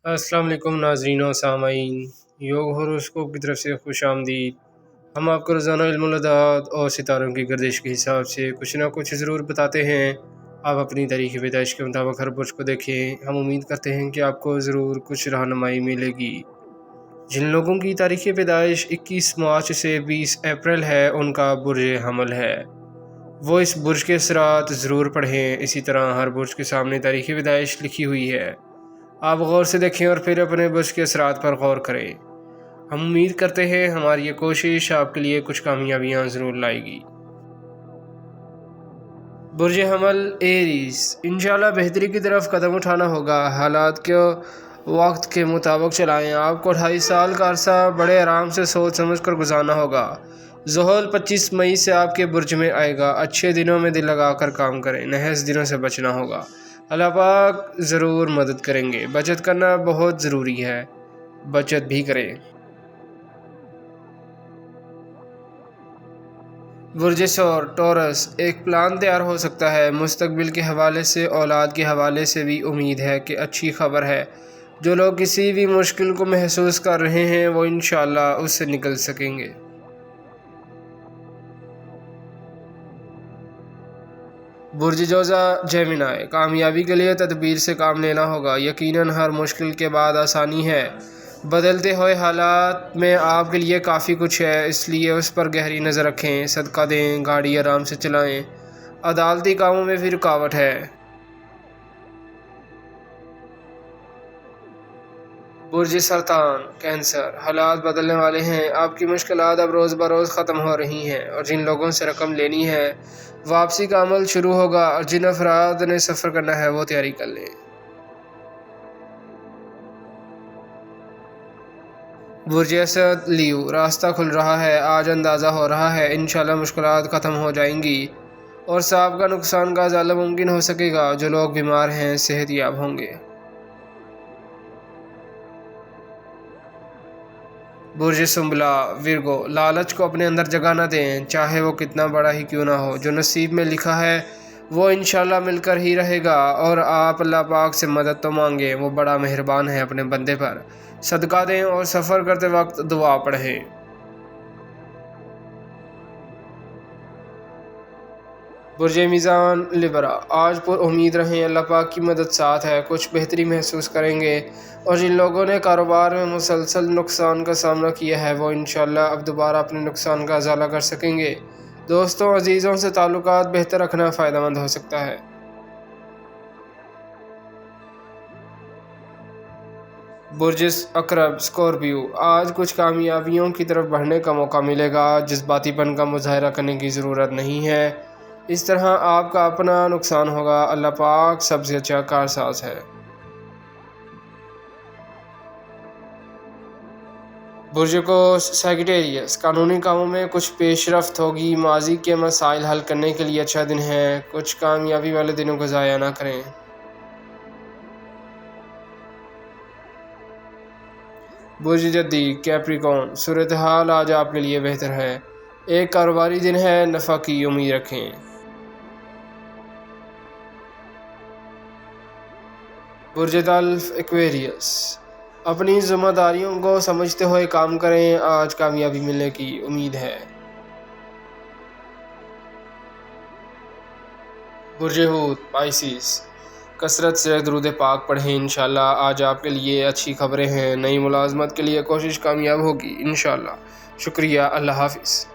अस्सलाम वालेकुम नाज़रीन और सामाईन, योग होरोस्कोप की तरफ से खुश आमदीद। हम आपको रोज़ाना इल्मुल-अदात और सितारों की गर्दिश के हिसाब से कुछ ना कुछ ज़रूर बताते हैं। आप अपनी तारीख़ पैदाइश के मुताबिक हर बुर्ज को देखें। हम उम्मीद करते हैं कि आपको ज़रूर कुछ रहनुमाई मिलेगी। जिन लोगों की तारीख़ पैदाइश 21 मार्च से 20 अप्रैल है, उनका बुर्ज हमल है, वो इस बुर्ज के असरात ज़रूर पढ़ें। इसी तरह हर बुर्ज के सामने तारीख़ पैदाइश लिखी हुई है, आप गौर से देखें और फिर अपने बुर्ज के असरात पर गौर करें। हम उम्मीद करते हैं हमारी ये कोशिश आपके लिए कुछ कामयाबियाँ ज़रूर लाएगी। बुर्ज हमल एरीज़, इंशाल्लाह बेहतरी की तरफ कदम उठाना होगा। हालात के वक्त के मुताबिक चलाएं। आपको 2.5 साल का अरसा बड़े आराम से सोच समझ कर गुजारना होगा। ज़ुहल 25 मई से आपके बुर्ज में आएगा। अच्छे दिनों में दिल लगा कर काम करें, नहस दिनों से बचना होगा। अल्लाह पाक ज़रूर मदद करेंगे। बचत करना बहुत ज़रूरी है, बचत भी करें। बुर्ज सौर टॉरस, एक प्लान तैयार हो सकता है। मुस्तकबिल के हवाले से, औलाद के हवाले से भी उम्मीद है कि अच्छी खबर है। जो लोग किसी भी मुश्किल को महसूस कर रहे हैं वो इंशाअल्लाह उससे निकल सकेंगे। बुर्ज जोज़ा जेमिनाई, कामयाबी के लिए तदबीर से काम लेना होगा। यकीनन हर मुश्किल के बाद आसानी है। बदलते हुए हालात में आपके लिए काफ़ी कुछ है, इसलिए उस पर गहरी नज़र रखें। सदका दें, गाड़ी आराम से चलाएं। अदालती कामों में भी रुकावट है। बुर्ज सरतान कैंसर, हालात बदलने वाले हैं। आपकी मुश्किलात अब रोज़ बरोज़ ख़त्म हो रही हैं और जिन लोगों से रकम लेनी है वापसी का अमल शुरू होगा और जिन अफराद ने सफ़र करना है वो तैयारी कर लें। बुर्ज असद लियो, रास्ता खुल रहा है, आज अंदाज़ा हो रहा है इंशाल्लाह मुश्किलात ख़त्म हो जाएंगी और साहब का नुकसान का ज़्यादा मुमकिन हो सकेगा। जो लोग बीमार हैं सेहतयाब होंगे। बुर्ज सुंबला विरगो, लालच को अपने अंदर जगह न दें, चाहे वो कितना बड़ा ही क्यों ना हो। जो नसीब में लिखा है वो इंशाल्लाह मिलकर ही रहेगा और आप अल्लाह पाक से मदद तो मांगें, वो बड़ा मेहरबान है अपने बंदे पर। सदका दें और सफ़र करते वक्त दुआ पढ़ें। बुर्ज मीज़ान लिब्रा, आज पर उम्मीद रहें, अल्लाह पाक की मदद साथ है, कुछ बेहतरी महसूस करेंगे। और जिन लोगों ने कारोबार में मुसलसल नुकसान का सामना किया है वो इंशाल्लाह अब दोबारा अपने नुकसान का अज़ाला कर सकेंगे। दोस्तों अजीज़ों से ताल्लुकात बेहतर रखना फ़ायदेमंद हो सकता है। बुर्ज अकरब स्कॉर्पियो, आज कुछ कामयाबियों की तरफ बढ़ने का मौका मिलेगा। जज्बातीपन का मुजाहरा करने की ज़रूरत नहीं है, इस तरह आपका अपना नुकसान होगा। अल्लाह पाक सबसे अच्छा कारसाज है। बुर्ज को सैगिटेरियस, कानूनी कामों में कुछ पेशरफ्त होगी। माजी के मसाइल हल करने के लिए अच्छा दिन है, कुछ कामयाबी वाले दिनों को ज़ाया ना करें। बुर्ज जद्दी कैप्रिकॉर्न, सूरत हाल आज आपके लिए बेहतर है। एक कारोबारी दिन है, नफ़ा की उम्मीद रखें। बुर्ज तल्फ एक्वेरियस, अपनी ज़िम्मेदारियों को समझते हुए काम करें, आज कामयाबी मिलने की उम्मीद है। बुर्ज हूत पाइसिस, कसरत से दुरूद पाक पढ़ें, इंशाल्लाह आज आपके लिए अच्छी खबरें हैं। नई मुलाजमत के लिए कोशिश कामयाब होगी इंशाल्लाह। शुक्रिया, अल्लाह हाफ़िज़।